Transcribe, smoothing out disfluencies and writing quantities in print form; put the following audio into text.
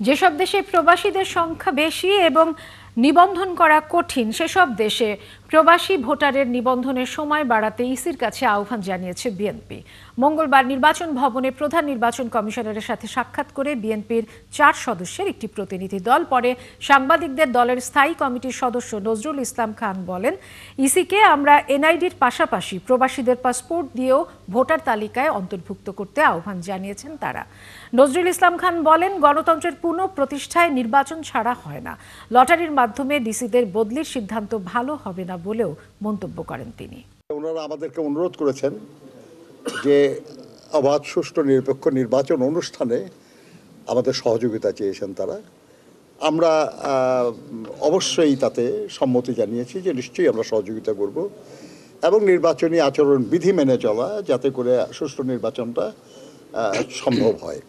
যেসব দেশে প্রবাসীদের সংখ্যা বেশি এবং নিবন্ধন করা কঠিন সেসব দেশে প্রবাসী ভোটারের নিবন্ধনের সময় বাড়াতে ইসির কাছে আহ্বান জানিয়েছে বিএনপি। মঙ্গলবার নির্বাচন ভবনে প্রধান নির্বাচন কমিশনারের সাথে সাক্ষাৎ করে বিএনপির 4 সদস্যের একটি প্রতিনিধি দল পরে সাংবাদিকদের দলের স্থায়ী কমিটির সদস্য নজরুল ইসলাম খান বলেন, ইসিকে আমরা এনআইডির পাশাপাশি প্রবাসীদের পাসপোর্ট দিয়েও ভোটার তালিকায় অন্তর্ভুক্ত করতে আহ্বান জানিয়েছেন তারা। নজরুল ইসলাম খান বলেন, গণতন্ত্রের পুনঃ প্রতিষ্ঠায় নির্বাচন ছাড়া হয় না। লটারির মাধ্যমে ডিসিদের বদলির সিদ্ধান্ত ভালো হবে না বলেও মন্তব্য করেন তিনি। ওনারা আমাদেরকে অনুরোধ করেছেন যে অবাধ, সুষ্ঠু, নিরপেক্ষ নির্বাচন অনুষ্ঠানে আমাদের সহযোগিতা চেয়েছেন তারা। আমরা অবশ্যই তাতে সম্মতি জানিয়েছি যে নিশ্চয়ই আমরা সহযোগিতা করব এবং নির্বাচনী আচরণ বিধি মেনে চলা, যাতে করে সুষ্ঠু নির্বাচনটা সম্ভব হয়।